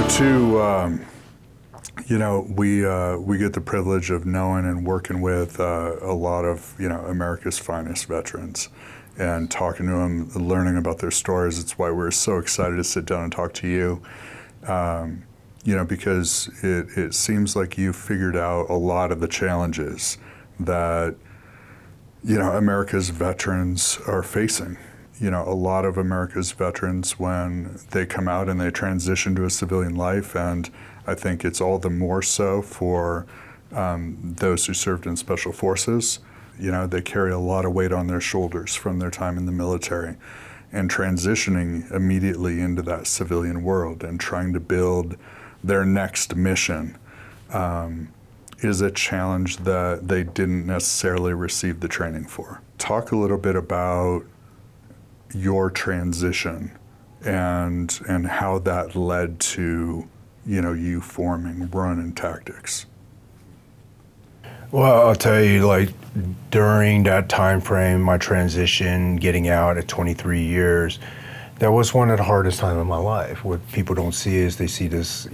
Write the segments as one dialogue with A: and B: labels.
A: too, we get the privilege of knowing and working with a lot of, America's finest veterans and talking to them, learning about their stories. It's why we're so excited to sit down and talk to you, because it seems like you figured out a lot of the challenges that, America's veterans are facing. A lot of America's veterans, when they come out and they transition to a civilian life, and I think it's all the more so for those who served in special forces. They carry a lot of weight on their shoulders from their time in the military, and transitioning immediately into that civilian world and trying to build their next mission is a challenge that they didn't necessarily receive the training for. Talk a little bit about your transition and how that led to you forming Ronin Tactics.
B: Well, I'll tell you, during that time frame, my transition, getting out at 23 years, that was one of the hardest times of my life. What people don't see is they see this,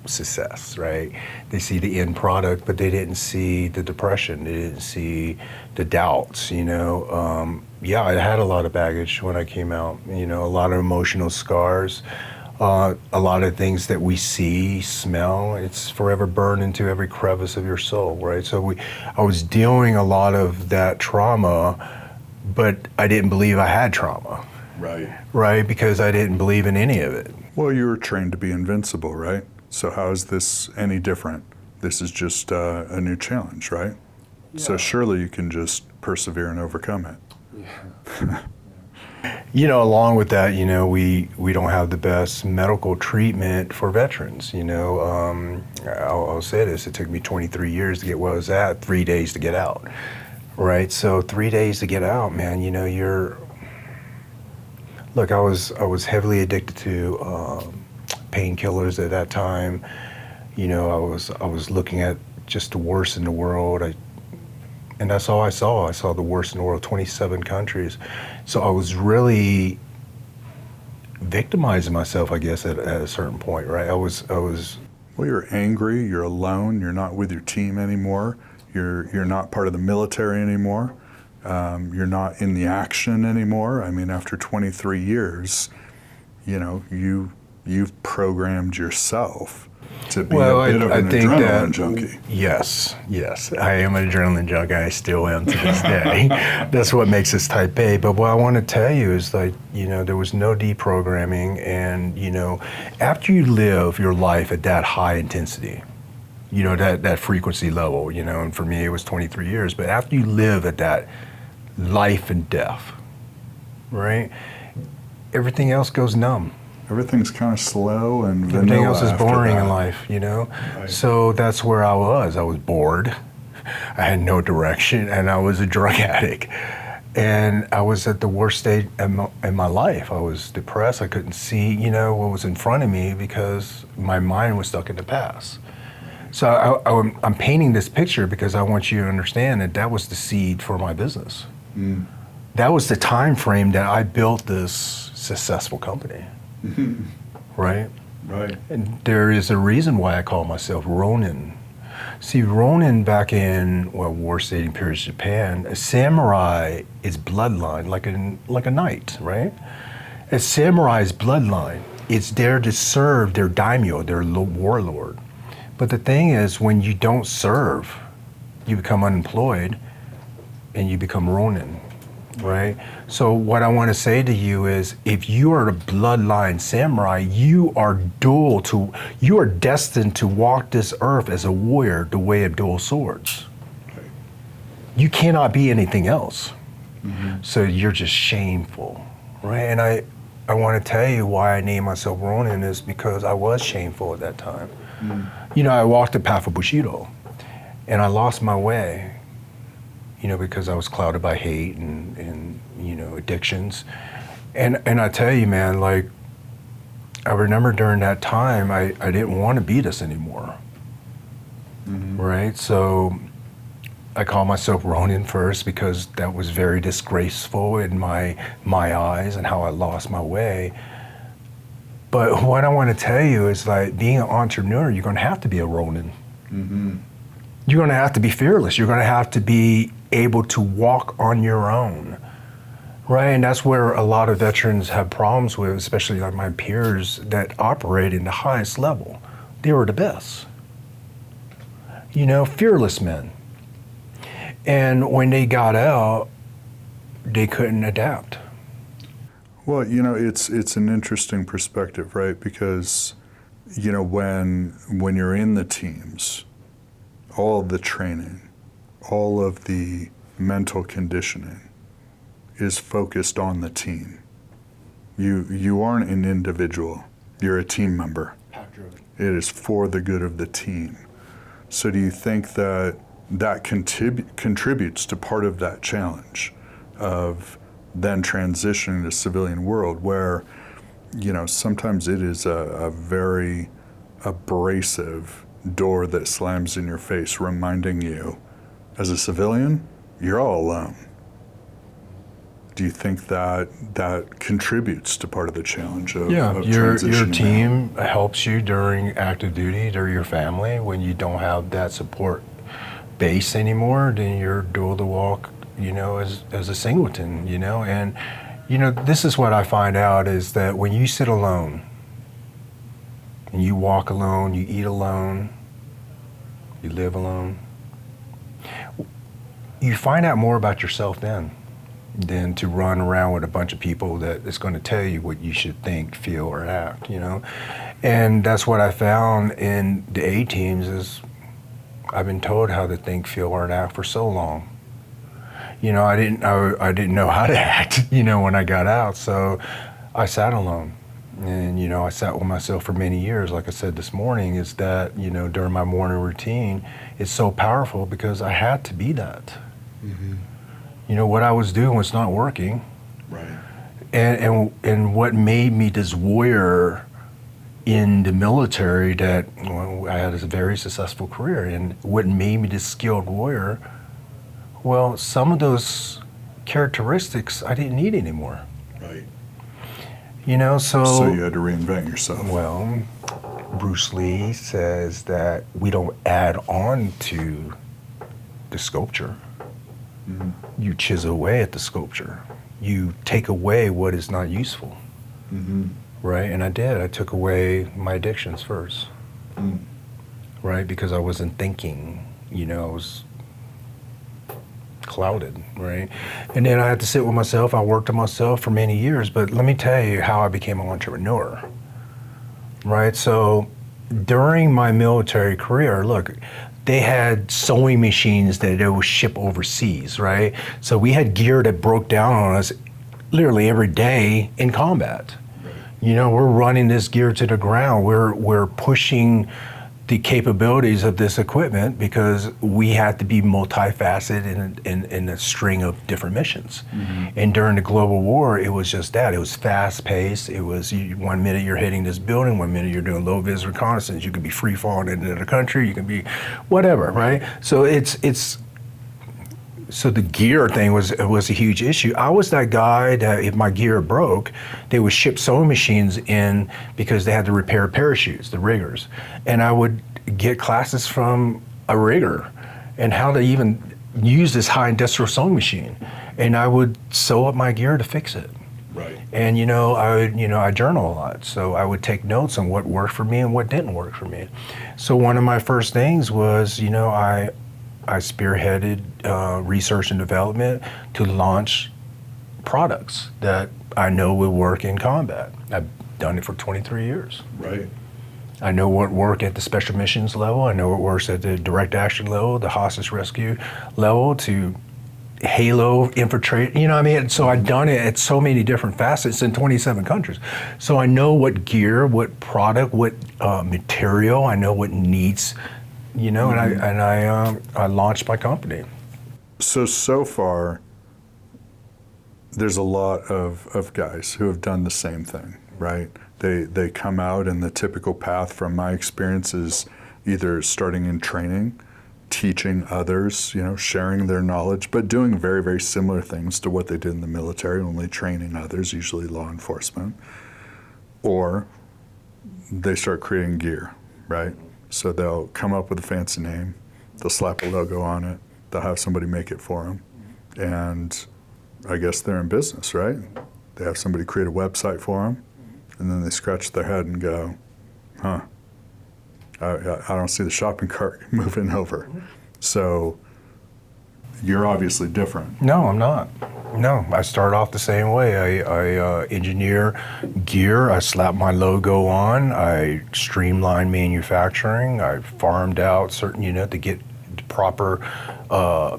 B: success, right? They see the end product, but they didn't see the depression. They didn't see the doubts, Yeah, I had a lot of baggage when I came out, a lot of emotional scars, a lot of things that we see, smell, it's forever burned into every crevice of your soul, right? So I was dealing a lot of that trauma, but I didn't believe I had trauma.
A: Right.
B: Right, because I didn't believe in any of it.
A: Well, you were trained to be invincible, right? So how is this any different? This is just a new challenge, right? Yeah. So surely you can just persevere and overcome it.
B: Yeah. Along with that, we don't have the best medical treatment for veterans. I'll say this, it took me 23 years to get where I was at, 3 days to get out, right? So 3 days to get out, man, Look, I was heavily addicted to painkillers at that time. I was looking at just the worst in the world. And that's all I saw. I saw the worst in the world, 27 countries. So I was really victimizing myself, I guess, at a certain point, right? I was.
A: Well, you're angry. You're alone. You're not with your team anymore. You're not part of the military anymore. You're not in the action anymore. I mean, after 23 years, you've programmed yourself to be a bit of an adrenaline junkie.
B: Yes, I am an adrenaline junkie. I still am to this day. That's what makes us type A. But what I want to tell you is there was no deprogramming, and after you live your life at that high intensity, that frequency level, and for me it was 23 years, but after you live at that life and death, right? Everything else goes numb.
A: Everything's kind of slow and vanilla.
B: Everything else is boring in life,
A: Right.
B: So that's where I was. I was bored. I had no direction, and I was a drug addict. And I was at the worst stage in my life. I was depressed. I couldn't see, what was in front of me because my mind was stuck in the past. So I'm painting this picture because I want you to understand that was the seed for my business. Mm. That was the time frame that I built this successful company, right?
A: Right.
B: And there is a reason why I call myself Ronin. See, Ronin back in war-stating periods of Japan, a samurai is bloodline, like a knight, right? A samurai's bloodline, it's there to serve their daimyo, their warlord. But the thing is, when you don't serve, you become unemployed and you become Ronin, right? So what I want to say to you is, if you are a bloodline samurai, you are destined to walk this earth as a warrior, the way of dual swords. Okay. You cannot be anything else. Mm-hmm. So you're just shameful, right? And I want to tell you why I named myself Ronin is because I was shameful at that time. Mm. I walked the path of Bushido, and I lost my way, because I was clouded by hate and addictions. And I tell you, man, I remember during that time, I didn't want to be this anymore, right? So I called myself Ronin first because that was very disgraceful in my eyes and how I lost my way. But what I want to tell you is like being an entrepreneur, you're going to have to be a Ronin. You're going to have to be fearless. You're going to have to be able to walk on your own, right? And that's where a lot of veterans have problems with, especially like my peers that operate in the highest level. They were the best, fearless men. And when they got out, they couldn't adapt.
A: Well, it's an interesting perspective, right? Because, when you're in the teams, all of the training, all of the mental conditioning is focused on the team. You aren't an individual. You're a team member. It is for the good of the team. So do you think that contributes to part of that challenge of then transitioning to civilian world where, sometimes it is a very abrasive door that slams in your face, reminding you, as a civilian, you're all alone. Do you think that contributes to part of the challenge of
B: your
A: transitioning
B: team helps you during active duty, or your family, when you don't have that support base anymore, then you're dual the walk, as a singleton, and this is what I find out is that when you sit alone and you walk alone, you eat alone, you live alone, you find out more about yourself then than to run around with a bunch of people that is going to tell you what you should think, feel, or act, And that's what I found in the A teams is I've been told how to think, feel, or act for so long. I didn't know how to act, when I got out. So I sat alone. And, I sat with myself for many years. Like I said this morning, is that, during my morning routine, it's so powerful because I had to be that. What I was doing was not working.
A: Right.
B: And what made me this warrior in the military that I had a very successful career, and what made me this skilled warrior, well, some of those characteristics I didn't need anymore.
A: Right.
B: So
A: you had to reinvent yourself.
B: Well, Bruce Lee says that we don't add on to the sculpture. You chisel away at the sculpture. You take away what is not useful. Right? And I did. I took away my addictions first. Right? Because I wasn't thinking, I was clouded, right? And then I had to sit with myself. I worked on myself for many years, but let me tell you how I became an entrepreneur, right? So during my military career, look, they had sewing machines that they would ship overseas, right? So we had gear that broke down on us literally every day in combat. We're running this gear to the ground. We're pushing the capabilities of this equipment because we had to be multifaceted in a string of different missions. And during the global war, it was just that. It was fast-paced. It was 1 minute you're hitting this building, 1 minute you're doing low-vis reconnaissance. You could be free-falling into the country. You can be whatever, right? So so the gear thing was a huge issue. I was that guy that if my gear broke, they would ship sewing machines in because they had to repair parachutes, the riggers. And I would get classes from a rigger and how to even use this high industrial sewing machine. And I would sew up my gear to fix it.
A: Right.
B: And I journal a lot. So I would take notes on what worked for me and what didn't work for me. So one of my first things was, I spearheaded research and development to launch products that I know will work in combat. I've done it for 23 years.
A: Right.
B: I know what worked at the special missions level. I know what works at the direct action level, the hostage rescue level, to Halo infiltrate. So I've done it at so many different facets in 27 countries. So I know what gear, what product, what material. I know what needs. And I launched my company.
A: So far, there's a lot of guys who have done the same thing, right? They come out, and the typical path from my experience is either starting in training, teaching others, sharing their knowledge, but doing very, very similar things to what they did in the military, only training others, usually law enforcement, or they start creating gear, right? So they'll come up with a fancy name, they'll slap a logo on it, they'll have somebody make it for them, and I guess they're in business, right? They have somebody create a website for them, and then they scratch their head and go, huh, I don't see the shopping cart moving over. So you're obviously different.
B: No, I'm not. No, I started off the same way. I engineer gear. I slap my logo on. I streamline manufacturing. I farmed out certain unit to get the proper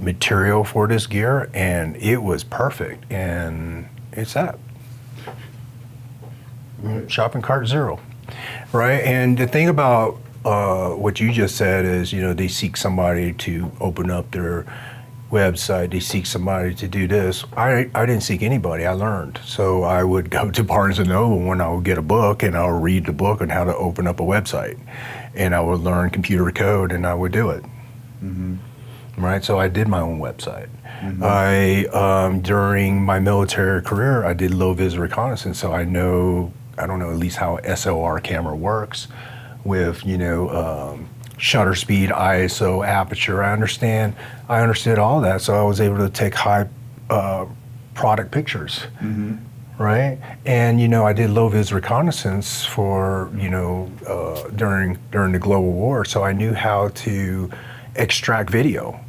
B: material for this gear, and it was perfect. And it's that. Shopping cart zero, right? And the thing about what you just said is, they seek somebody to open up their website, they seek somebody to do this. I didn't seek anybody, I learned. So I would go to Barnes & Noble when I would get a book, and I would read the book on how to open up a website. And I would learn computer code, and I would do it. Mm-hmm. Right, so I did my own website. Mm-hmm. During my military career, I did low-vis reconnaissance, so I don't know at least how SLR camera works with, shutter speed, ISO, aperture. I understood all that, so I was able to take high product pictures, mm-hmm. right? And I did low vis reconnaissance for during the global war, so I knew how to extract video,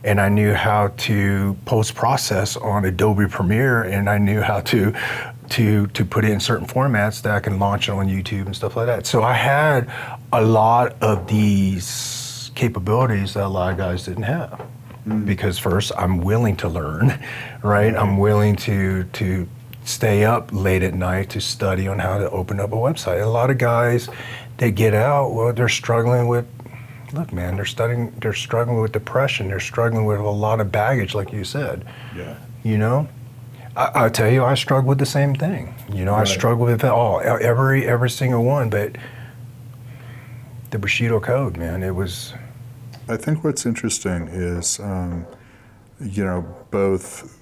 B: and I knew how to post process on Adobe Premiere, and I knew how to put in certain formats that I can launch on YouTube and stuff like that. So I had a lot of these capabilities that a lot of guys didn't have. Mm. Because first, I'm willing to learn, right? I'm willing to stay up late at night to study on how to open up a website. A lot of guys, they get out, well, they're struggling with, look, man, they're struggling with depression. They're struggling with a lot of baggage, like you said. Yeah. I tell you, I struggle with the same thing. Right. I struggle with it all, every single one. But the Bushido code, man, it was.
A: I think what's interesting is, both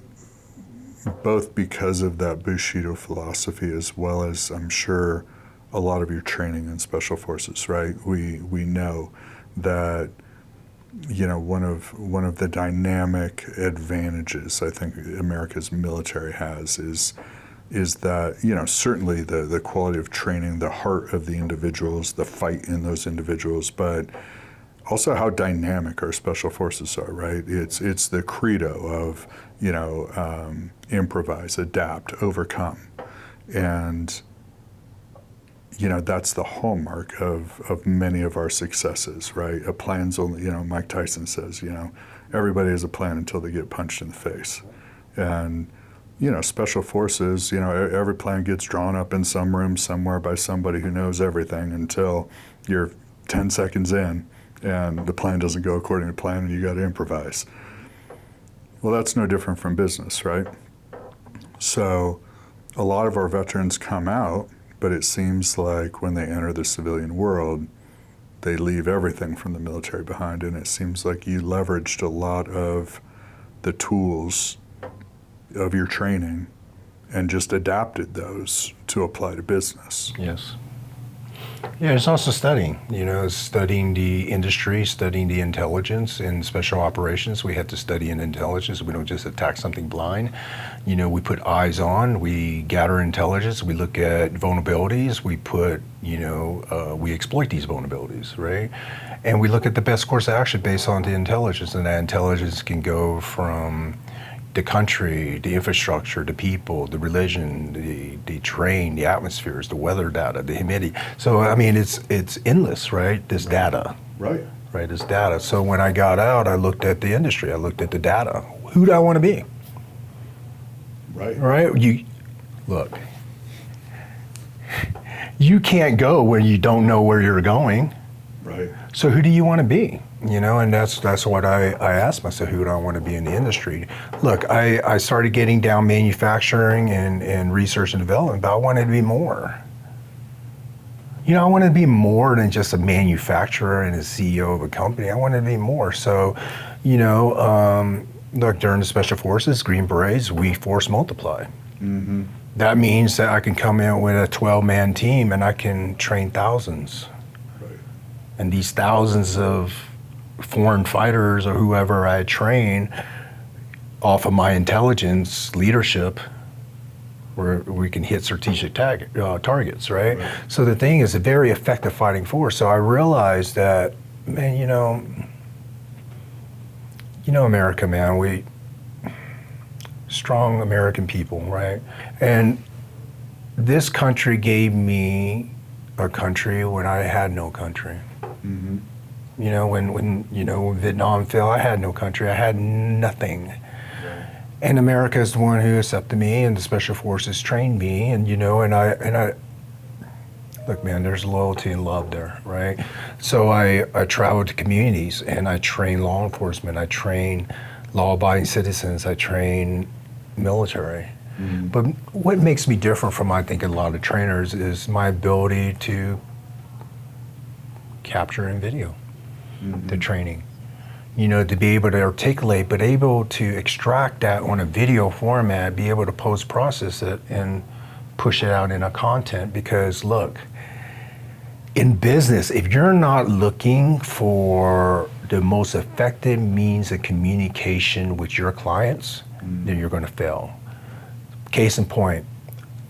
A: because of that Bushido philosophy, as well as I'm sure a lot of your training in special forces, right? We know that. One of the dynamic advantages I think America's military has is that, certainly the quality of training, the heart of the individuals, the fight in those individuals, but also how dynamic our special forces are, right? It's the credo of, improvise, adapt, overcome. And that's the hallmark of many of our successes, right? A plan's only, Mike Tyson says, everybody has a plan until they get punched in the face. And, special forces, every plan gets drawn up in some room somewhere by somebody who knows everything until you're 10 seconds in and the plan doesn't go according to plan and you got to improvise. Well, that's no different from business, right? So a lot of our veterans come out, but it seems like when they enter the civilian world, they leave everything from the military behind, and it seems like you leveraged a lot of the tools of your training and just adapted those to apply to business.
B: Yes. Yeah, it's also studying, studying the industry, studying the intelligence. In special operations, we have to study in intelligence. We don't just attack something blind. We put eyes on, we gather intelligence, we look at vulnerabilities, we exploit these vulnerabilities, right? And we look at the best course of action based on the intelligence, and that intelligence can go from the country, the infrastructure, the people, the religion, the terrain, the atmospheres, the weather data, the humidity. So, it's endless, right? This data.
A: Right.
B: Right, this data. So when I got out, I looked at the industry, I looked at the data. Who do I want to be?
A: Right.
B: Right? You can't go where you don't know where you're going.
A: Right.
B: So who do you want to be? And that's what I asked myself, who do I want to be in the industry? Look, I started getting down manufacturing and research and development, but I wanted to be more. I wanted to be more than just a manufacturer and a CEO of a company. I wanted to be more. So, look, during the Special Forces, Green Berets, we force multiply. That means that I can come in with a 12-man team and I can train thousands.
A: Right.
B: And these thousands of foreign fighters or whoever I train off of my intelligence leadership, where we can hit strategic targets, right? So the thing is a very effective fighting force. So I realized that, man, America, man, we strong American people, right? And this country gave me a country when I had no country.
A: Mm-hmm.
B: When Vietnam fell, I had no country. I had nothing. And America is the one who accepted me, and the Special Forces trained me, and I look, man, there's loyalty and love there, right? So I traveled to communities, and I train law enforcement, I train law-abiding citizens, I train military.
A: Mm-hmm.
B: But what makes me different from, I think, a lot of trainers is my ability to capture in video the training. To be able to articulate, but able to extract that on a video format, be able to post-process it and push it out in a content. Because look, in business, if you're not looking for the most effective means of communication with your clients, then you're going to fail. Case in point,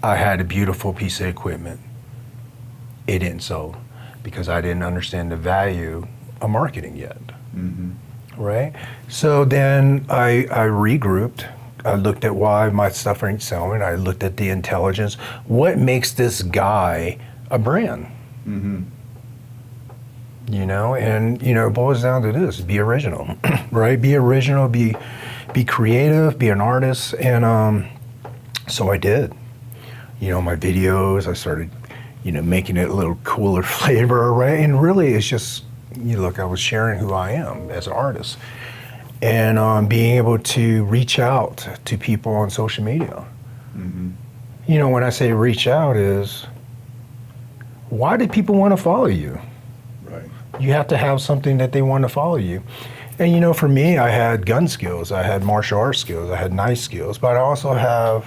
B: I had a beautiful piece of equipment. It didn't sell because I didn't understand the value of marketing yet.
A: Mm-hmm.
B: Right? So then I regrouped. I looked at why my stuff ain't selling. I looked at the intelligence. What makes this guy a brand?
A: Mm-hmm.
B: It boils down to this: be original, right? Be original, be creative, be an artist. And so I did. My videos, I started, making it a little cooler flavor, right? And really it's just, I was sharing who I am as an artist, and being able to reach out to people on social media.
A: Mm-hmm.
B: When I say reach out is, why do people want to follow you?
A: Right.
B: You have to have something that they want to follow you. And for me, I had gun skills, I had martial arts skills, I had knife skills, but I also have,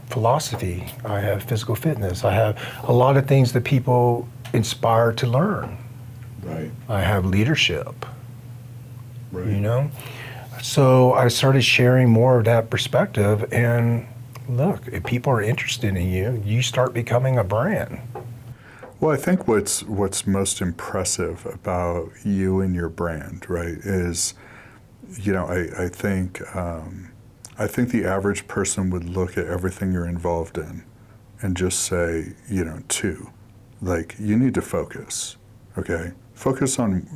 B: philosophy, I have physical fitness, I have a lot of things that people inspired to learn.
A: Right.
B: I have leadership.
A: Right.
B: So I started sharing more of that perspective, and look, if people are interested in you, you start becoming a brand.
A: Well, I think what's most impressive about you and your brand, right, is, I think the average person would look at everything you're involved in and just say, you need to focus, okay? Focus on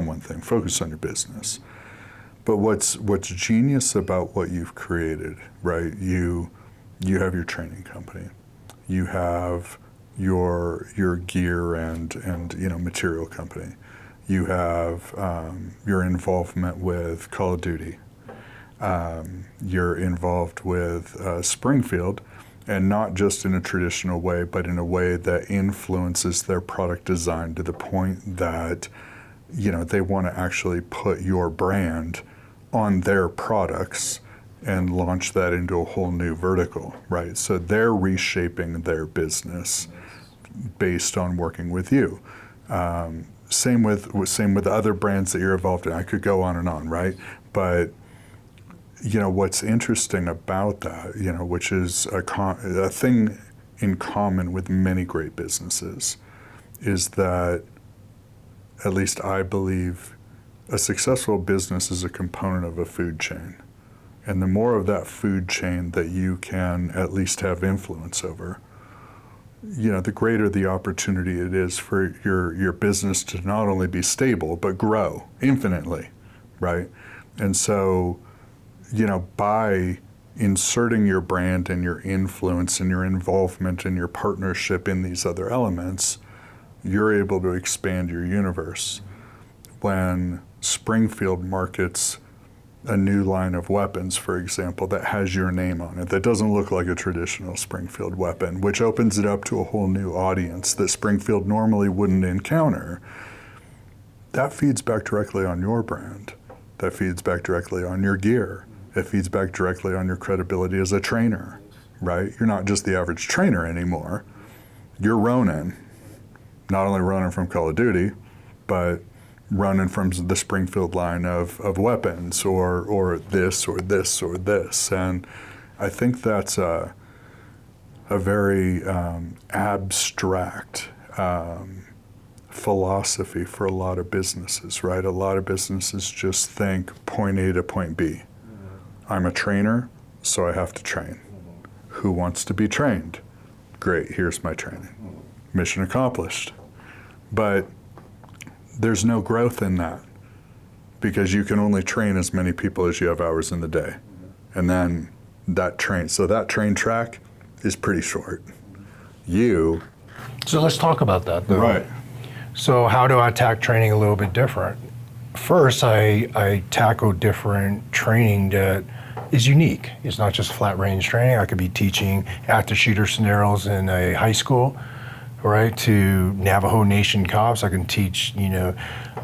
A: one thing, focus on your business. But what's genius about what you've created, right? You have your training company, you have your gear and material company, you have your involvement with Call of Duty, you're involved with Springfield. And not just in a traditional way, but in a way that influences their product design to the point that, they want to actually put your brand on their products and launch that into a whole new vertical, right? So they're reshaping their business based on working with you. Same with other brands that you're involved in. I could go on and on, right? But what's interesting about that, which is a thing in common with many great businesses, is that, at least I believe, a successful business is a component of a food chain. And the more of that food chain that you can at least have influence over, the greater the opportunity it is for your business to not only be stable, but grow infinitely, right? And so, by inserting your brand and your influence and your involvement and your partnership in these other elements, you're able to expand your universe. When Springfield markets a new line of weapons, for example, that has your name on it, that doesn't look like a traditional Springfield weapon, which opens it up to a whole new audience that Springfield normally wouldn't encounter, that feeds back directly on your brand. That feeds back directly on your gear. It feeds back directly on your credibility as a trainer, right? You're not just the average trainer anymore. You're Ronin. Not only Ronin from Call of Duty, but Ronin from the Springfield line of weapons, or this, or this, or this. And I think that's a very abstract philosophy for a lot of businesses, right? A lot of businesses just think point A to point B. I'm a trainer, so I have to train. Who wants to be trained? Great, here's my training. Mission accomplished. But there's no growth in that, because you can only train as many people as you have hours in the day. And then that train track is pretty short.
B: So let's talk about that, though.
A: Right.
B: So how do I attack training a little bit different? First, I tackle different training that is unique. It's not just flat range training. I could be teaching active shooter scenarios in a high school, right, to Navajo Nation cops. I can teach,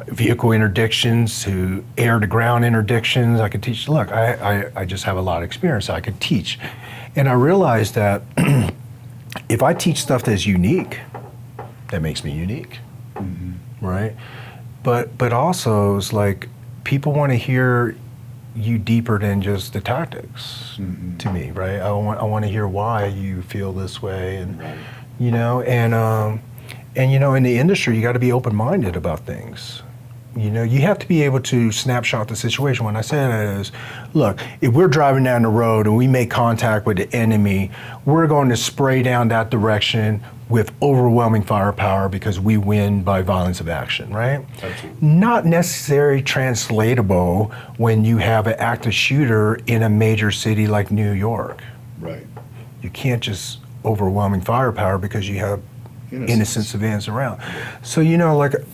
B: vehicle interdictions to air to ground interdictions. I could teach, look, I just have a lot of experience. I could teach. And I realized that if I teach stuff that's unique, that makes me unique, right? But also it's like people want to hear you deeper than just the tactics to me, right? I want to hear why you feel this way, and in the industry you got to be open-minded about things. You have to be able to snapshot the situation. When I say that is, look, if we're driving down the road and we make contact with the enemy, we're going to spray down that direction with overwhelming firepower because we win by violence of action, right?
A: Absolutely.
B: Not necessarily translatable when you have an active shooter in a major city like New York.
A: Right.
B: You can't just overwhelming firepower because you have innocent civilians around. So,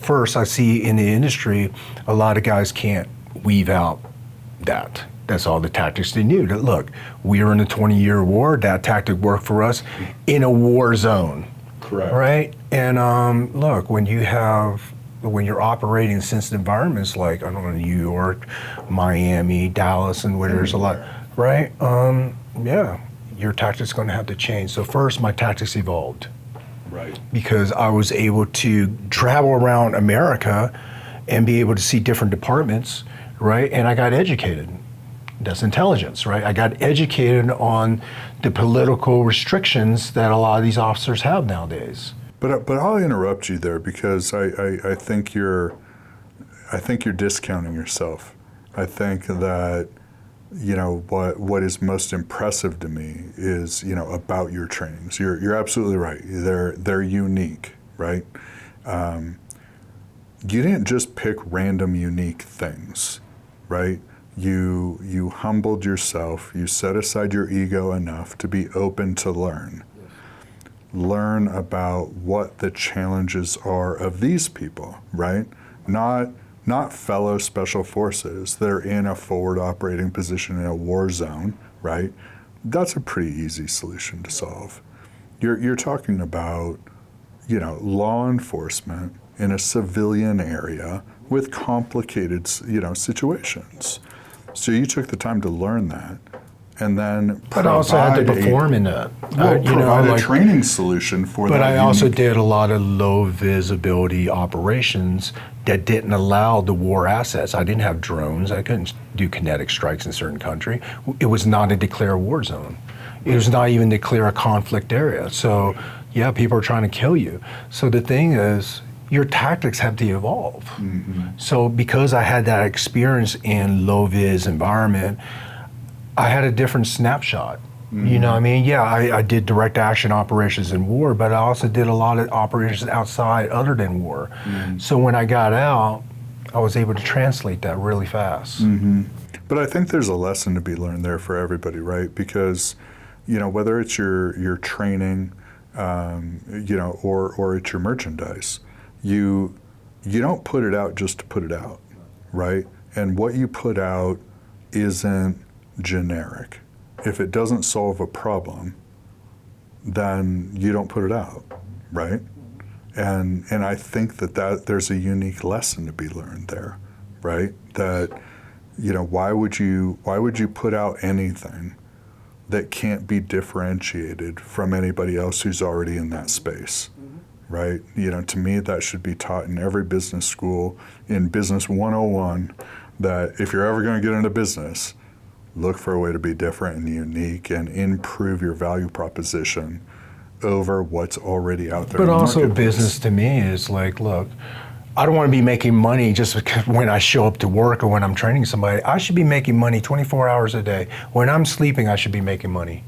B: first I see in the industry, a lot of guys can't weave out that. That's all the tactics they knew. That, look, we were in a 20-year war. That tactic worked for us in a war zone.
A: Correct.
B: Right? And look, when you're operating in sensitive environments like, I don't know, New York, Miami, Dallas, and where there's a lot, right? Your tactics going to have to change. So first, my tactics evolved.
A: Right.
B: Because I was able to travel around America and be able to see different departments, right? And I got educated. That's intelligence, right? I got educated on the political restrictions that a lot of these officers have nowadays.
A: But I'll interrupt you there because I think you're discounting yourself. I think that what is most impressive to me is about your trainings. You're absolutely right. They're unique, right? You didn't just pick random unique things, right? You humbled yourself. You set aside your ego enough to be open to learn. Yes. Learn about what the challenges are of these people, right? Not fellow special forces that are in a forward operating position in a war zone, right? That's a pretty easy solution to solve. You're talking about, law enforcement in a civilian area with complicated, situations. So you took the time to learn that, and then
B: but I also had to perform in that.
A: Provide a training solution for that.
B: But I also did a lot of low visibility operations that didn't allow the war assets. I didn't have drones. I couldn't do kinetic strikes in certain country. It was not a declare war zone. It was not even declare a conflict area. So yeah, people are trying to kill you. So the thing is, your tactics have to evolve. So because I had that experience in low vis environment, I had a different snapshot. You know what I mean? Yeah, I did direct action operations in war, but I also did a lot of operations outside other than war. So when I got out, I was able to translate that really fast.
A: But I think there's a lesson to be learned there for everybody, right? Because, whether it's your training, or it's your merchandise, you don't put it out just to put it out, right? And what you put out isn't generic. If it doesn't solve a problem, then you don't put it out, right? And I think that there's a unique lesson to be learned there, right? That why would you put out anything that can't be differentiated from anybody else who's already in that space? Right? To me, that should be taught in every business school, in Business 101, that if you're ever going to get into business, look for a way to be different and unique and improve your value proposition over what's already out there.
B: But
A: in the
B: also
A: marketplace.
B: business to me is like, look, I don't want to be making money just because when I show up to work or when I'm training somebody. I should be making money 24 hours a day. When I'm sleeping, I should be making money.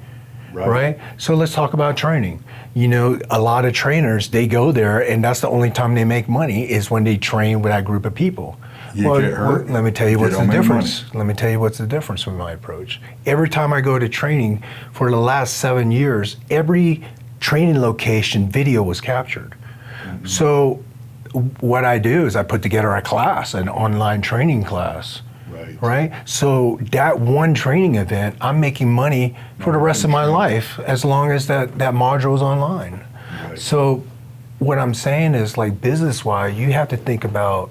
B: Right? So let's talk about training. A lot of trainers, they go there and that's the only time they make money is when they train with that group of people.
A: You get hurt.
B: Let me tell you what's the
A: don't make
B: difference.
A: money.
B: Let me tell you what's the difference with my approach. Every time I go to training for the last 7 years, every training location video was captured. Mm-hmm. So what I do is I put together a class, an online training class. Right? So that one training event, I'm making money for the rest of my life as long as that module is online.
A: Right.
B: So what I'm saying is, like, business-wise, you have to think about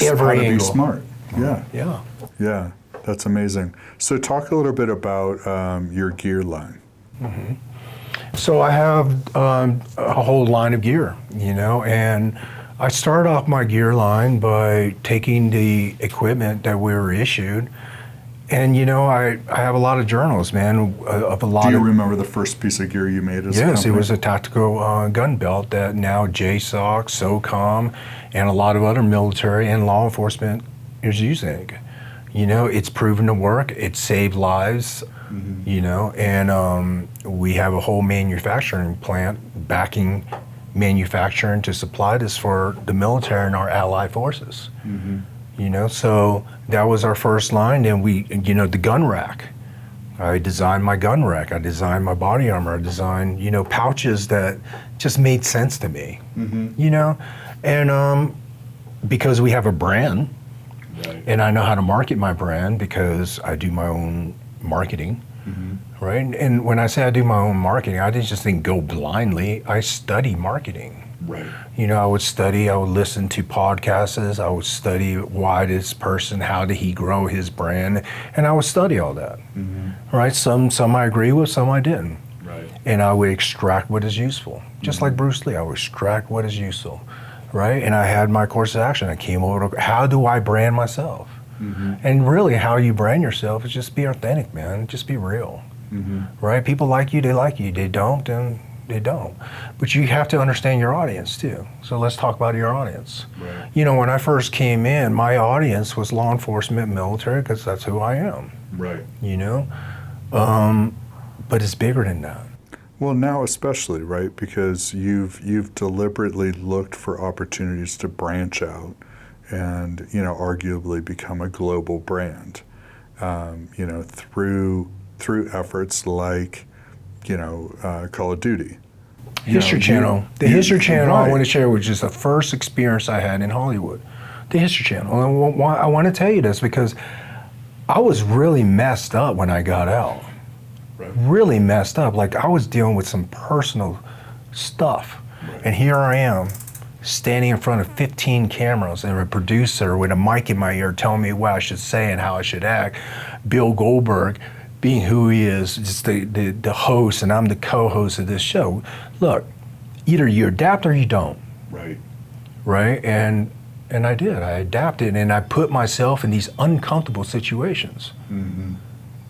B: every angle.
A: Be smart. Yeah.
B: Yeah.
A: Yeah, that's amazing. So talk a little bit about your gear line.
B: Mm-hmm. So I have a whole line of gear, and I started off my gear line by taking the equipment that we were issued, and I have a lot of journals, man, of a lot of...
A: Do you remember the first piece of gear you made as a
B: Yes,
A: company?
B: it was a tactical gun belt that now JSOC, SOCOM, and a lot of other military and law enforcement is using. It's proven to work, it saved lives, and we have a whole manufacturing plant backing manufacturing to supply this for the military and our allied forces. Mm-hmm. So that was our first line. Then we, the gun rack. I designed my gun rack. I designed my body armor. I designed, pouches that just made sense to me. Mm-hmm. And because we have a brand, right, and I know how to market my brand because I do my own marketing. Mm-hmm. Right? And when I say I do my own marketing, I didn't just think go blindly. I study marketing.
A: Right.
B: I would listen to podcasts, I would study why this person, how did he grow his brand, and I would study all that. Mm-hmm. Right? Some I agree with, some I didn't.
A: Right.
B: And I would extract what is useful. Just like Bruce Lee, I would extract what is useful. Right? And I had my course of action. I came over to, how do I brand myself? Mm-hmm. And really how you brand yourself is just be authentic, man. Just be real. Mm-hmm. Right? People like you, they like you. They don't, then they don't. But you have to understand your audience too. So let's talk about your audience. Right. When I first came in, my audience was law enforcement, military, because that's who I am.
A: Right.
B: But it's bigger than that.
A: Well, now especially, right? Because you've deliberately looked for opportunities to branch out and, arguably become a global brand, through efforts like, Call of Duty.
B: History Channel. The History Channel, right. I want to share, was just the first experience I had in Hollywood. The History Channel. And I want to tell you this because I was really messed up when I got out. Right. Really messed up. Like, I was dealing with some personal stuff. Right. And here I am, standing in front of 15 cameras and a producer with a mic in my ear telling me what I should say and how I should act. Bill Goldberg, being who he is, just the host, and I'm the co-host of this show. Look, either you adapt or you don't.
A: Right.
B: Right? And I did. I adapted, and I put myself in these uncomfortable situations. Mm-hmm.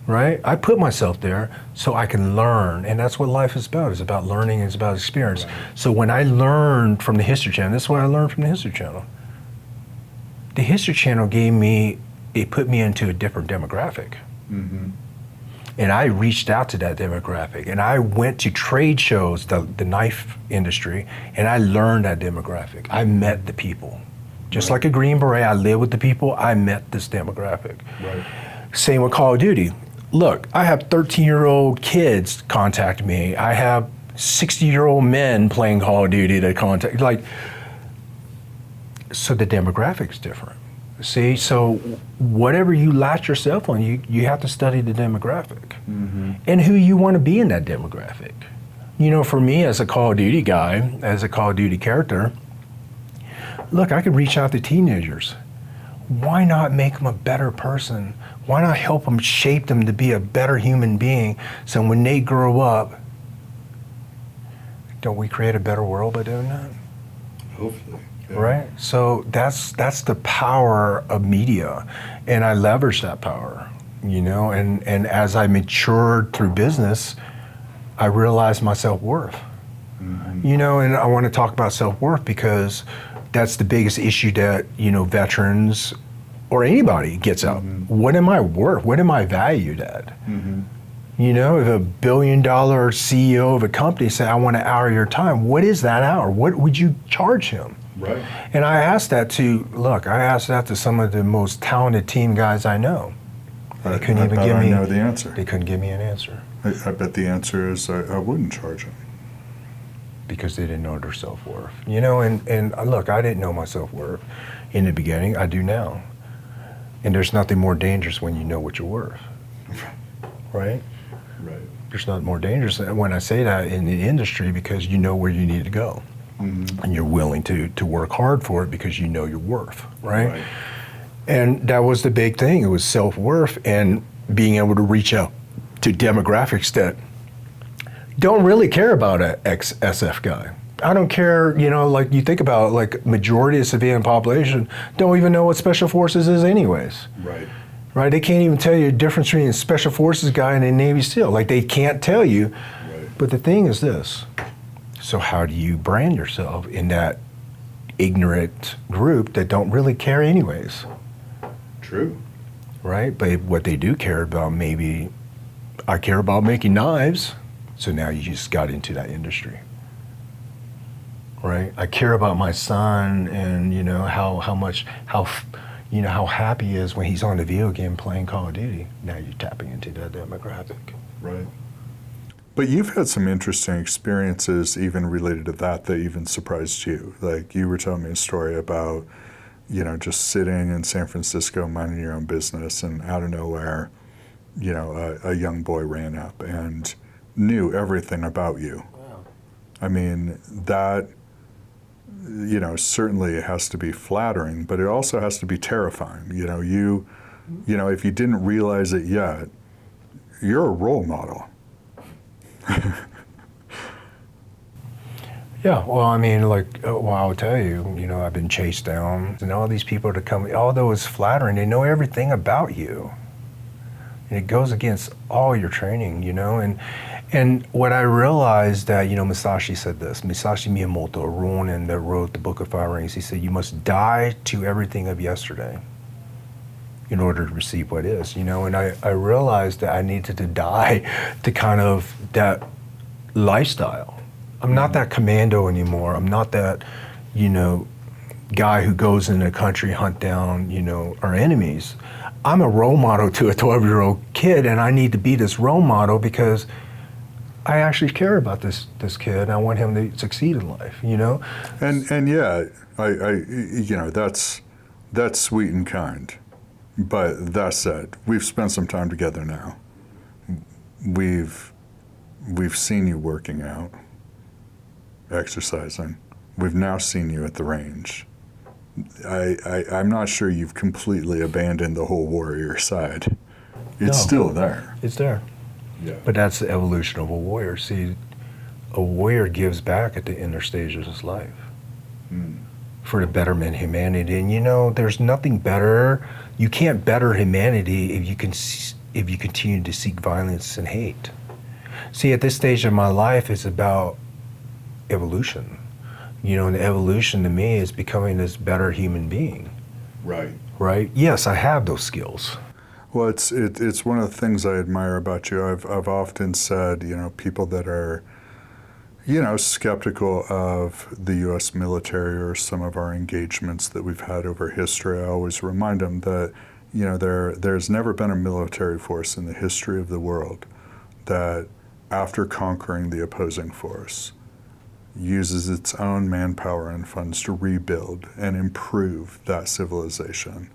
B: Right? I put myself there so I can learn, and that's what life is about. It's about learning, it's about experience. Right. So when I learned from the History Channel, this is what I learned from the History Channel. The History Channel it put me into a different demographic. Mm-hmm. And I reached out to that demographic, and I went to trade shows, the knife industry, and I learned that demographic. I met the people. Just like a Green Beret, I live with the people, I met this demographic. Right. Same with Call of Duty. Look, I have 13-year-old kids contact me. I have 60-year-old men playing Call of Duty that contact, so the demographic's different. See, so whatever you latch yourself on, you have to study the demographic. Mm-hmm. And who you want to be in that demographic. For me as a Call of Duty guy, as a Call of Duty character, look, I could reach out to teenagers. why not make them a better person? Why not help them, shape them to be a better human being, so when they grow up, don't we create a better world by doing that?
A: Hopefully. Yeah.
B: Right? So that's the power of media, and I leverage that power, you know, and as I matured through business, I realized my self-worth.
A: Mm-hmm.
B: You know, and I want to talk about self-worth because that's the biggest issue that, you know, veterans or anybody gets out.
A: Mm-hmm.
B: What am I worth? What am I valued at?
A: Mm-hmm.
B: You know, if a $1 billion CEO of a company say, I want an hour of your time, what is that hour? What would you charge him?
A: Right.
B: And I asked that to some of the most talented team guys I know. They couldn't even give me.
A: I know the answer.
B: They couldn't give me an answer.
A: I bet the answer is I wouldn't charge him.
B: Because they didn't know their self-worth. You know, and look, I didn't know my self-worth in the beginning. I do now. And there's nothing more dangerous when you know what you're worth. Right?
A: Right.
B: There's nothing more dangerous when I say that in the industry, because you know where you need to go.
A: Mm-hmm.
B: And you're willing to work hard for it because you know your worth, right? And that was the big thing. It was self-worth and being able to reach out to demographics that don't really care about an ex-SF guy. I don't care, you know, like you think about, like, majority of civilian population don't even know what Special Forces is anyways.
A: Right.
B: Right? They can't even tell you the difference between a Special Forces guy and a Navy SEAL. Like, they can't tell you.
A: Right.
B: But the thing is this. So how do you brand yourself in that ignorant group that don't really care anyways?
A: True.
B: Right? But what they do care about, maybe, I care about making knives. So now you just got into that industry. Right? I care about my son and, you know, how happy he is when he's on the video game playing Call of Duty. Now you're tapping into that demographic.
A: Right. But you've had some interesting experiences even related to that even surprised you. Like, you were telling me a story about, you know, just sitting in San Francisco minding your own business, and out of nowhere, you know, a young boy ran up and knew everything about you.
B: Wow.
A: I mean, that, you know, certainly has to be flattering, but it also has to be terrifying. You know, you know, if you didn't realize it yet, you're a role model.
B: Yeah, well, I mean, like, well, I'll tell you, you know, I've been chased down, and all these people to come, although it's flattering, they know everything about you. And it goes against all your training, you know, and what I realized that, you know, Masashi said this, Masashi Miyamoto, a Ronin that wrote the Book of Fire Rings, he said, you must die to everything of yesterday in order to receive what is, you know, and I realized that I needed to die to kind of that lifestyle. I'm not that commando anymore. I'm not that, you know, guy who goes in a country, hunt down, you know, our enemies. I'm a role model to a 12-year-old kid, and I need to be this role model because I actually care about this kid, and I want him to succeed in life, you know?
A: And yeah, I you know, that's sweet and kind. But that said, we've spent some time together now. We've seen you working out, exercising. We've now seen you at the range. I'm not sure you've completely abandoned the whole warrior side. It's still there.
B: It's there.
A: Yeah.
B: But that's the evolution of a warrior. See, a warrior gives back at the inner stages of his life for the betterment of humanity. And you know, there's nothing better. You can't better humanity if you continue to seek violence and hate. See, at this stage of my life, it's about evolution. You know, and the evolution to me is becoming this better human being.
A: Right.
B: Right? Yes, I have those skills.
A: Well, it's one of the things I admire about you. I've often said, you know, people that are, you know, skeptical of the U.S. military or some of our engagements that we've had over history, I always remind them that, you know, there's never been a military force in the history of the world that, after conquering the opposing force, uses its own manpower and funds to rebuild and improve that civilization,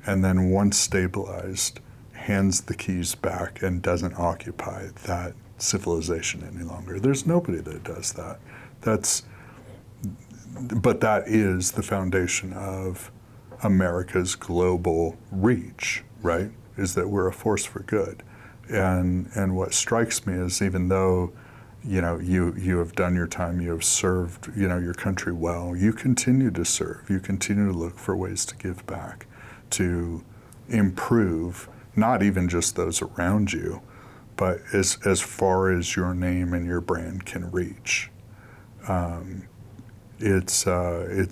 A: and then once stabilized, hands the keys back and doesn't occupy that civilization any longer. There's nobody that does that. But that is the foundation of America's global reach, right? Is that we're a force for good. And what strikes me is, even though, you have done your time, you have served, your country well, you continue to serve, you continue to look for ways to give back, to improve, not even just those around you, but as far as your name and your brand can reach. It's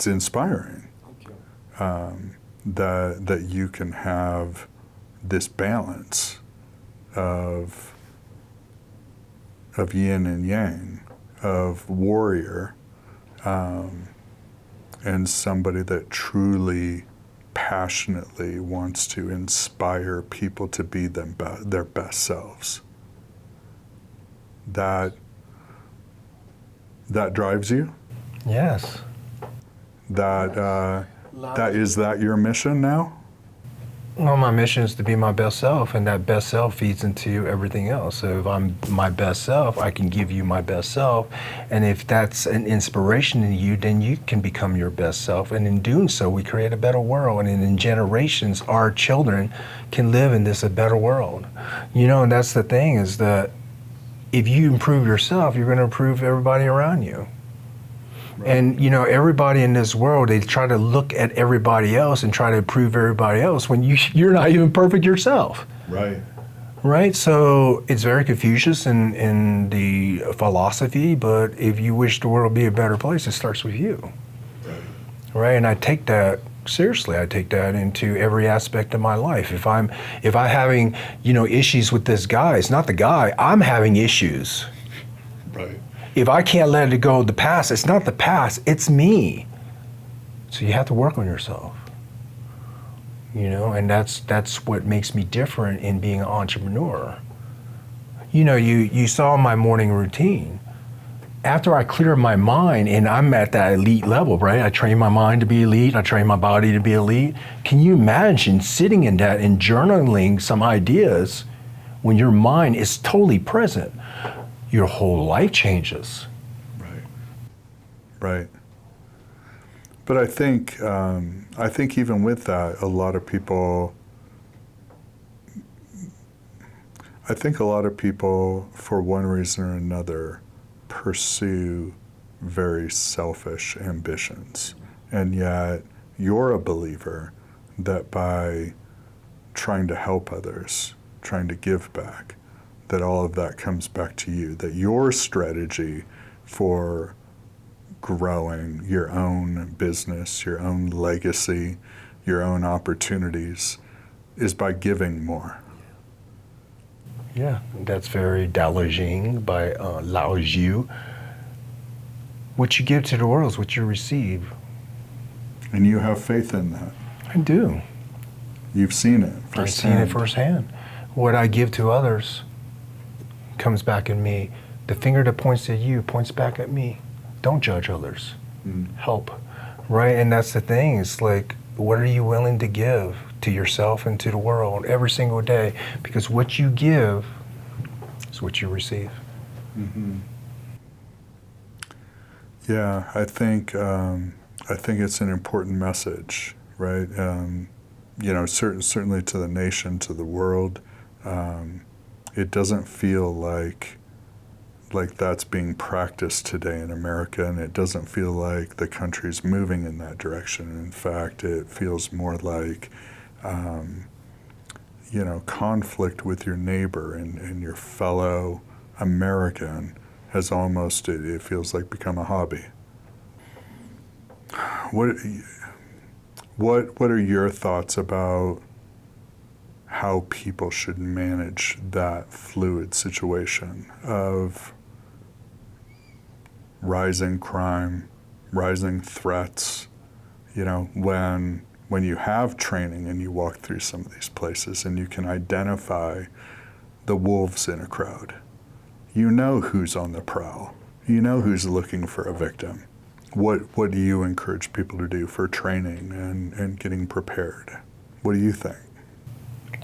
A: inspiring that you can have this balance of yin and yang, of warrior, and somebody that truly, passionately wants to inspire people to be their best selves. That drives you?
B: Yes.
A: That is that your mission now?
B: Well, my mission is to be my best self, and that best self feeds into everything else. So if I'm my best self, I can give you my best self. And if that's an inspiration to you, then you can become your best self. And in doing so, we create a better world. And in generations, our children can live in a better world. And that's the thing, is that if you improve yourself, you're going to improve everybody around you. Right. And everybody in this world, they try to look at everybody else and try to improve everybody else when you're not even perfect yourself.
A: Right.
B: Right? So it's very Confucius in the philosophy, but if you wish the world to be a better place, it starts with you.
A: Right.
B: Right? And I take that seriously. I take that into every aspect of my life. If I'm having, issues with this guy, it's not the guy, I'm having issues.
A: Right.
B: If I can't let it go of the past, it's not the past, it's me. So you have to work on yourself. And that's what makes me different in being an entrepreneur. You saw my morning routine. After I clear my mind and I'm at that elite level, right? I train my mind to be elite, I train my body to be elite. Can you imagine sitting in that and journaling some ideas when your mind is totally present? Your whole life changes.
A: Right. But I think even with that, a lot of people, for one reason or another, pursue very selfish ambitions. And yet, you're a believer that by trying to help others, trying to give back, that all of that comes back to you, that your strategy for growing your own business, your own legacy, your own opportunities is by giving more.
B: Yeah, that's very Dao Jing by Lao Jiu. What you give to the world is what you receive.
A: And you have faith in that.
B: I do.
A: You've seen it firsthand.
B: I've seen it firsthand. What I give to others comes back at me. The finger that points at you points back at me. Don't judge others. Help. Right? And that's the thing. It's like, what are you willing to give to yourself and to the world every single day? Because what you give is what you receive.
A: Mm-hmm. Yeah, I think it's an important message, right? Certainly to the nation, to the world. It doesn't feel like that's being practiced today in America, and it doesn't feel like the country's moving in that direction. In fact, it feels more like, conflict with your neighbor and your fellow American has almost, it feels like, become a hobby. What are your thoughts about how people should manage that fluid situation of rising crime, rising threats, when you have training and you walk through some of these places and you can identify the wolves in a crowd. You know who's on the prowl. You know who's looking for a victim. What do you encourage people to do for training and getting prepared? What do you think?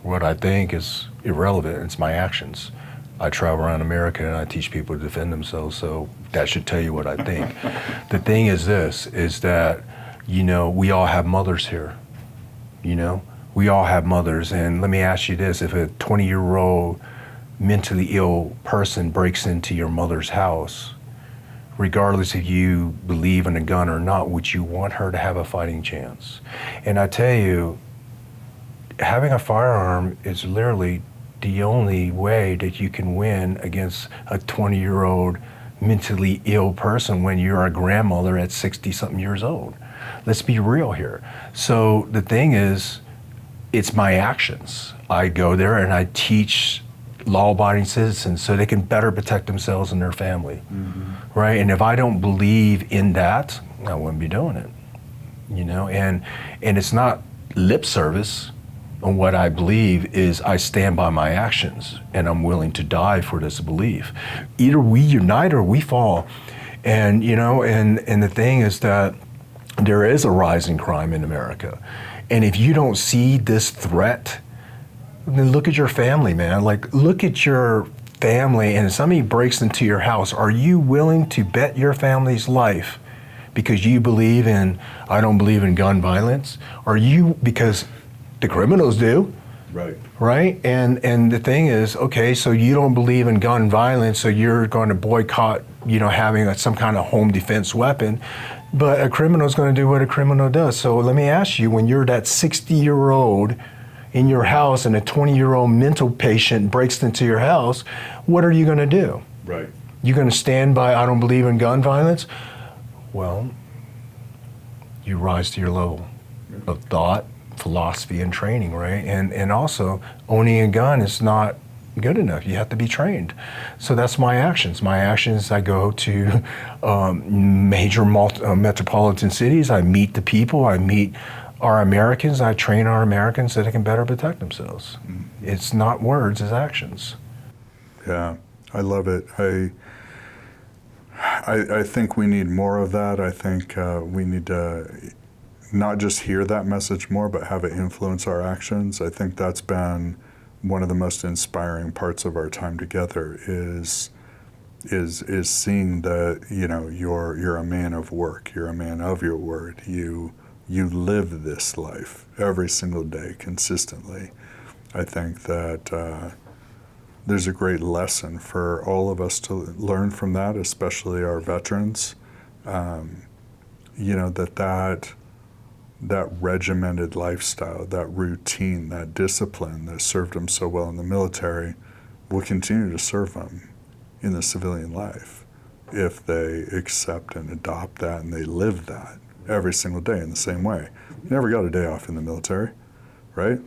B: What I think is irrelevant. It's my actions. I travel around America and I teach people to defend themselves, so that should tell you what I think. The thing is this, is that, we all have mothers here. You know, we all have mothers, and let me ask you this: if a 20-year-old mentally ill person breaks into your mother's house, regardless if you believe in a gun or not, would you want her to have a fighting chance? And I tell you, having a firearm is literally the only way that you can win against a 20-year-old mentally ill person when you're a grandmother at 60-something years old. Let's be real here. So the thing is, it's my actions. I go there and I teach law-abiding citizens so they can better protect themselves and their family, right? And if I don't believe in that, I wouldn't be doing it, you know? And it's not lip service. And what I believe is I stand by my actions, and I'm willing to die for this belief. Either we unite or we fall. And, you know, and the thing is that there is a rising crime in America. And if you don't see this threat, then look at your family, man. Like, look at your family, and if somebody breaks into your house, are you willing to bet your family's life because you believe in, I don't believe in gun violence? Are you, because the criminals do, right? And the thing is, okay, so you don't believe in gun violence, so you're going to boycott, you know, having some kind of home defense weapon, but a criminal's going to do what a criminal does. So let me ask you, when you're that 60-year-old in your house and a 20-year-old mental patient breaks into your house, what are you going to do?
A: Right.
B: You're going to stand by, I don't believe in gun violence? Well, you rise to your level of thought, philosophy, and training, right? And also, owning a gun is not good enough. You have to be trained. So that's my actions. My actions, I go to major metropolitan cities, I meet the people, I meet our Americans, I train our Americans so they can better protect themselves. It's not words, it's actions.
A: Yeah, I love it. I think we need more of that. I think we need to not just hear that message more, but have it influence our actions. I think that's been one of the most inspiring parts of our time together is seeing that, you know, you're a man of work, you're a man of your word. You live this life every single day consistently. I think that there's a great lesson for all of us to learn from that, especially our veterans. You know, that regimented lifestyle, that routine, that discipline that served them so well in the military will continue to serve them in the civilian life if they accept and adopt that and they live that every single day in the same way. You never got a day off in the military, right?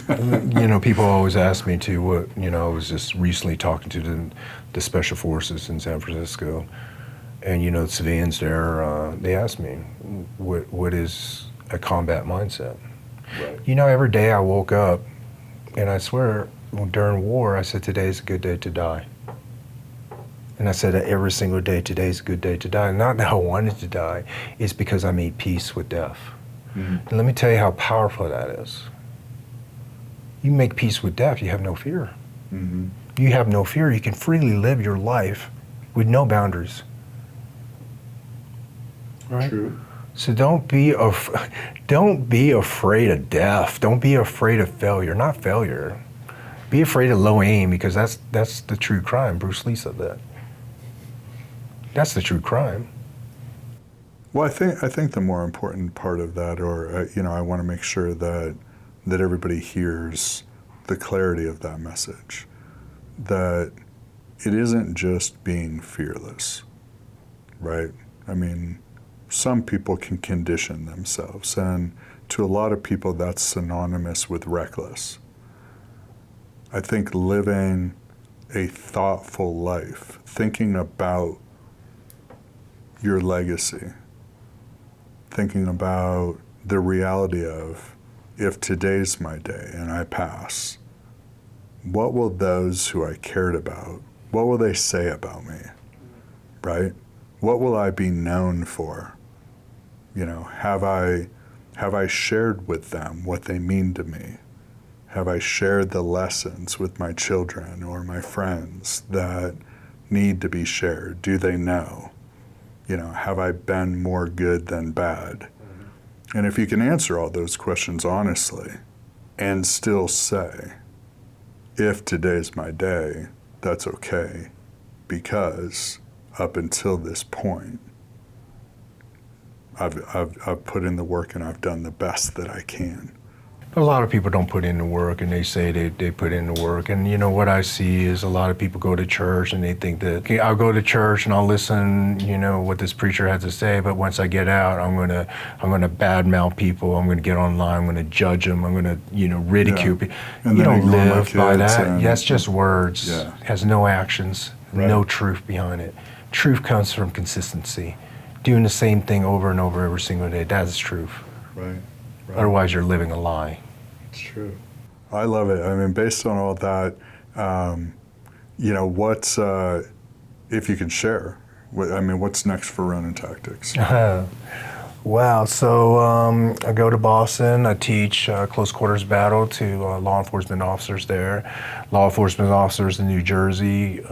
B: You know, people always ask me to, what, you know, I was just recently talking to the Special Forces in San Francisco, and, you know, the civilians there, they asked me, what is a combat mindset?
A: Right.
B: You know, every day I woke up, and I swear, during war, I said, today's a good day to die. And I said that every single day, today's a good day to die. Not that I wanted to die, it's because I made peace with death. And let me tell you how powerful that is. You make peace with death, you have no fear. You have no fear, you can freely live your life with no boundaries. Right?
A: True.
B: So don't be afraid of death. Don't be afraid of failure. Not failure. Be afraid of low aim, because that's the true crime. Bruce Lee said that. That's the true crime.
A: Well, I think the more important part of that, or you know, I want to make sure that everybody hears the clarity of that message, that it isn't just being fearless, right? I mean, some people can condition themselves, and to a lot of people that's synonymous with reckless. I think living a thoughtful life, thinking about your legacy, thinking about the reality of, if today's my day and I pass, what will those who I cared about, what will they say about me, right? What will I be known for? You know, have I shared with them what they mean to me? Have I shared the lessons with my children or my friends that need to be shared? Do they know? You know, have I been more good than bad? And if you can answer all those questions honestly and still say, if today's my day, that's okay, because up until this point, I've put in the work and I've done the best that I can.
B: But a lot of people don't put in the work, and they say they put in the work. And you know what I see is a lot of people go to church and they think that, okay, I'll go to church and I'll listen, you know, what this preacher has to say. But once I get out, I'm gonna badmouth people. I'm gonna get online. I'm gonna judge them. I'm gonna, you know, ridicule people.
A: And
B: You
A: then
B: don't
A: ignore my
B: live by
A: kids
B: that.
A: and-
B: That's just words.
A: Yeah.
B: Has no actions,
A: Right.
B: no truth behind it. Truth comes from consistency, doing the same thing over and over every single day. That is truth.
A: Right.
B: Otherwise, you're living a lie.
A: It's true. I love it. I mean, based on all that, you know, what's, if you can share, what's next for Ronin Tactics?
B: Wow. So I go to Boston. I teach close quarters battle to law enforcement officers there. Law enforcement officers in New Jersey,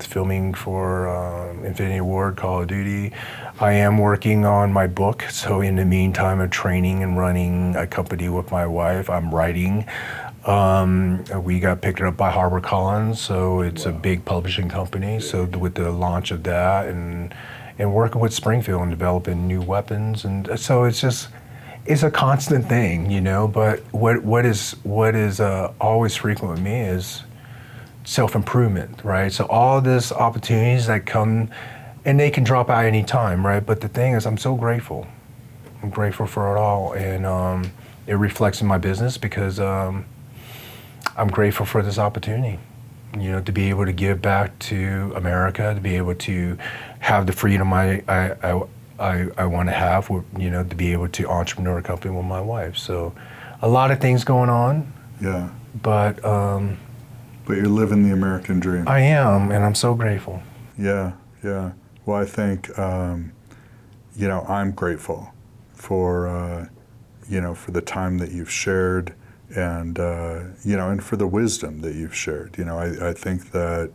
B: filming for Infinity Ward, Call of Duty. I am working on my book. So in the meantime, I'm training and running a company with my wife. I'm writing. We got picked up by HarperCollins, so it's a big publishing company. So with the launch of that and working with Springfield and developing new weapons, and so it's a constant thing, you know. But what is always frequent with me is self-improvement, right? So all these opportunities that come, and they can drop out any time, right? But the thing is, I'm so grateful. I'm grateful for it all, and it reflects in my business because I'm grateful for this opportunity. You know, to be able to give back to America, to be able to have the freedom I want to have, you know, to be able to entrepreneur a company with my wife. So, a lot of things going on.
A: Yeah.
B: But
A: you're living the American dream.
B: I am, and I'm so grateful.
A: Yeah. Well, I think, you know, I'm grateful for, you know, for the time that you've shared. And, you know, and for the wisdom that you've shared. You know, I think that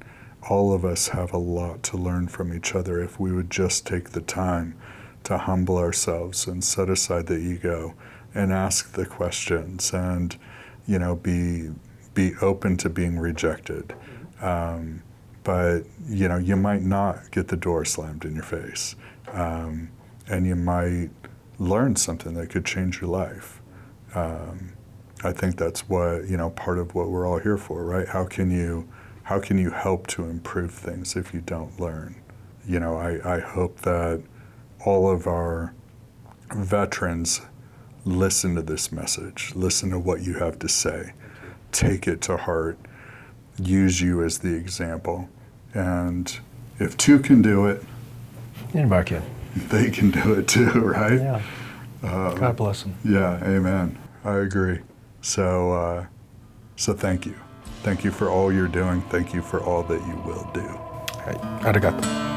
A: all of us have a lot to learn from each other if we would just take the time to humble ourselves and set aside the ego and ask the questions and, you know, be open to being rejected. But, you know, you might not get the door slammed in your face. And you might learn something that could change your life. I think that's what, you know, part of what we're all here for, right? How can you help to improve things if you don't learn? You know, I hope that all of our veterans listen to this message, listen to what you have to say, take it to heart, use you as the example. And if two can do it,
B: Anybody can.
A: They can do it too, right?
B: Yeah. God bless them.
A: Yeah, amen. I agree. So thank you. Thank you for all you're doing. Thank you for all that you will do.
B: Arigato.